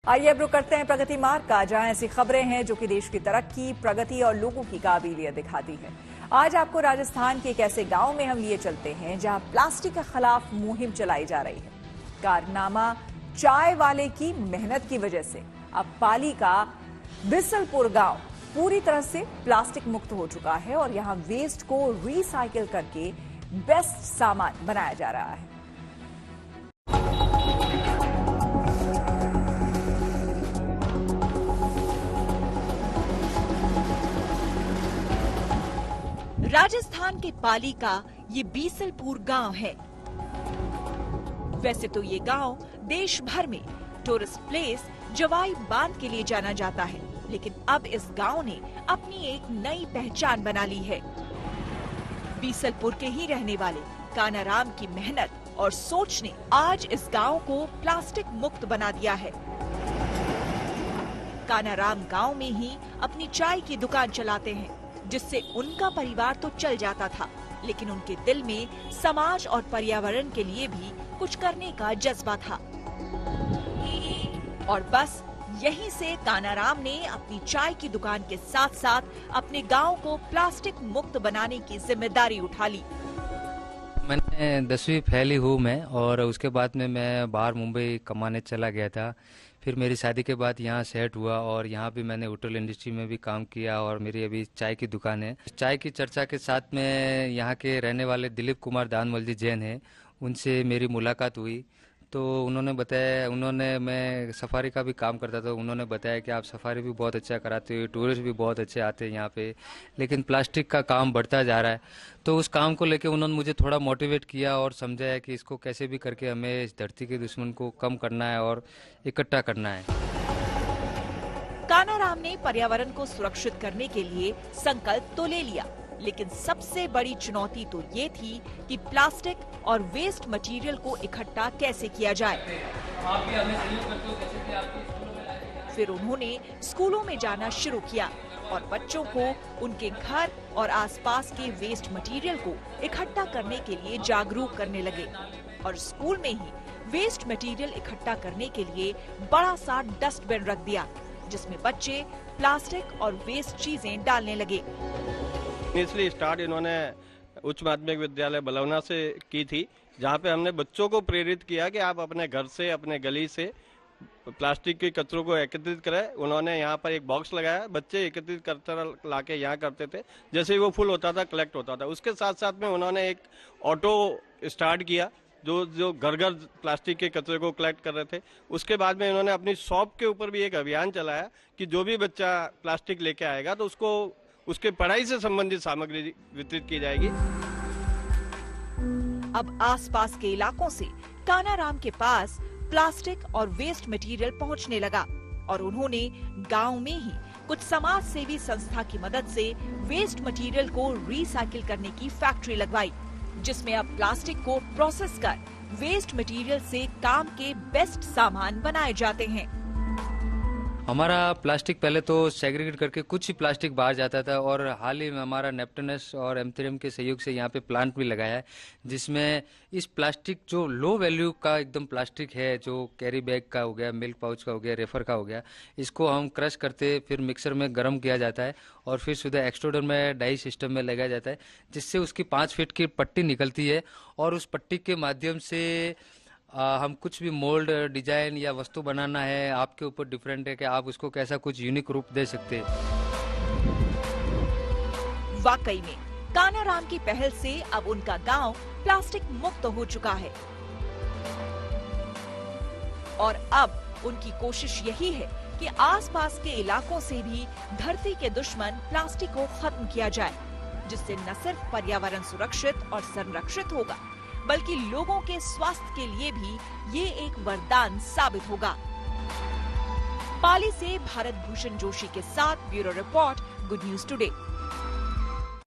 आइए अब रुक करते हैं प्रगति मार्ग का, जहां ऐसी खबरें हैं जो कि देश की तरक्की, प्रगति और लोगों की काबिलियत दिखाती है। आज आपको राजस्थान के एक ऐसे गांव में हम लिए चलते हैं जहां प्लास्टिक के खिलाफ मुहिम चलाई जा रही है। कारनामा चाय वाले की मेहनत की वजह से अब पाली का बिसलपुर गांव पूरी तरह से प्लास्टिक मुक्त हो चुका है और यहां वेस्ट को रिसाइकिल करके बेस्ट सामान बनाया जा रहा है। राजस्थान के पाली का ये बीसलपुर गांव है। वैसे तो ये गांव देश भर में टूरिस्ट प्लेस जवाई बांध के लिए जाना जाता है, लेकिन अब इस गांव ने अपनी एक नई पहचान बना ली है। बीसलपुर के ही रहने वाले कानाराम की मेहनत और सोच ने आज इस गांव को प्लास्टिक मुक्त बना दिया है। कानाराम गांव में ही अपनी चाय की दुकान चलाते हैं, जिससे उनका परिवार तो चल जाता था, लेकिन उनके दिल में समाज और पर्यावरण के लिए भी कुछ करने का जज्बा था। और बस यहीं से कानाराम ने अपनी चाय की दुकान के साथ साथ अपने गांव को प्लास्टिक मुक्त बनाने की जिम्मेदारी उठा ली। मैंने 10वीं फैली हूँ मैं, और उसके बाद में मैं बाहर मुंबई कमाने चला गया था। फिर मेरी शादी के बाद यहाँ सेट हुआ और यहाँ भी मैंने होटल इंडस्ट्री में भी काम किया और मेरी अभी चाय की दुकान है। चाय की चर्चा के साथ में यहाँ के रहने वाले दिलीप कुमार दानमल जी जैन हैं, उनसे मेरी मुलाकात हुई। तो मैं सफारी का भी काम करता था। उन्होंने बताया कि आप सफारी भी बहुत अच्छा कराते हो, टूरिस्ट भी बहुत अच्छे आते हैं यहाँ पे, लेकिन प्लास्टिक का काम बढ़ता जा रहा है। तो उस काम को लेके उन्होंने मुझे थोड़ा मोटिवेट किया और समझाया कि इसको कैसे भी करके हमें इस धरती के दुश्मन को कम करना है और इकट्ठा करना है। कानाराम ने पर्यावरण को सुरक्षित करने के लिए संकल्प तो ले लिया, लेकिन सबसे बड़ी चुनौती तो ये थी कि प्लास्टिक और वेस्ट मटेरियल को इकट्ठा कैसे किया जाए। आप भी हमें सहयोग करते हो, जैसे कि आपके स्कूलों में लाया गया। फिर उन्होंने स्कूलों में जाना शुरू किया और बच्चों को उनके घर और आसपास के वेस्ट मटेरियल को इकट्ठा करने के लिए जागरूक करने लगे। और स्कूल में ही वेस्ट मटेरियल इकट्ठा करने के लिए बड़ा सा डस्टबिन रख दिया, जिसमें बच्चे प्लास्टिक और वेस्ट चीजें डालने लगे। इसलिए स्टार्ट इन्होंने उच्च माध्यमिक विद्यालय बलौना से की थी, जहाँ पे हमने बच्चों को प्रेरित किया कि आप अपने घर से, अपने गली से प्लास्टिक के कचरों को एकत्रित करें। उन्होंने यहाँ पर एक बॉक्स लगाया, बच्चे एकत्रित करते लाके यहाँ करते थे। जैसे ही वो फुल होता था, कलेक्ट होता था। उसके साथ साथ में उन्होंने एक ऑटो स्टार्ट किया जो घर घर प्लास्टिक के कचरे को कलेक्ट कर रहे थे। उसके बाद में इन्होंने अपनी शॉप के ऊपर भी एक अभियान चलाया कि जो भी बच्चा प्लास्टिक लेके आएगा तो उसको उसके पढ़ाई से संबंधित सामग्री वितरित की जाएगी। अब आसपास के इलाकों से कानाराम के पास प्लास्टिक और वेस्ट मटेरियल पहुंचने लगा और उन्होंने गांव में ही कुछ समाज सेवी संस्था की मदद से वेस्ट मटेरियल को रिसाइकिल करने की फैक्ट्री लगवाई, जिसमें अब प्लास्टिक को प्रोसेस कर वेस्ट मटेरियल से काम के बेस्ट सामान बनाए जाते हैं। हमारा प्लास्टिक पहले तो सेग्रीगेट करके कुछ ही प्लास्टिक बाहर जाता था, और हाल ही में हमारा नेप्टनस और एम्थेरियम के सहयोग से यहाँ पे प्लांट भी लगाया है, जिसमें इस प्लास्टिक जो लो वैल्यू का एकदम प्लास्टिक है, जो कैरी बैग का हो गया, मिल्क पाउच का हो गया, रेफर का हो गया, इसको हम क्रश करते फिर मिक्सर में गर्म किया जाता है और फिर सीधा एक्सट्रूडर में डाई सिस्टम में लगाया जाता है, जिससे उसकी 5 फीट की पट्टी निकलती है और उस पट्टी के माध्यम से हम कुछ भी मोल्ड, डिजाइन या वस्तु बनाना है, आपके ऊपर डिफरेंट है कि आप उसको कैसा कुछ यूनिक रूप दे सकते हैं। वाकई में कानाराम की पहल से अब उनका गांव प्लास्टिक मुक्त हो चुका है और अब उनकी कोशिश यही है कि आसपास के इलाकों से भी धरती के दुश्मन प्लास्टिक को खत्म किया जाए, जिससे न सिर्फ पर्यावरण सुरक्षित और संरक्षित होगा, बल्कि लोगों के स्वास्थ्य के लिए भी ये एक वरदान साबित होगा। पाली से भारत भूषण जोशी के साथ bureau report, good news today.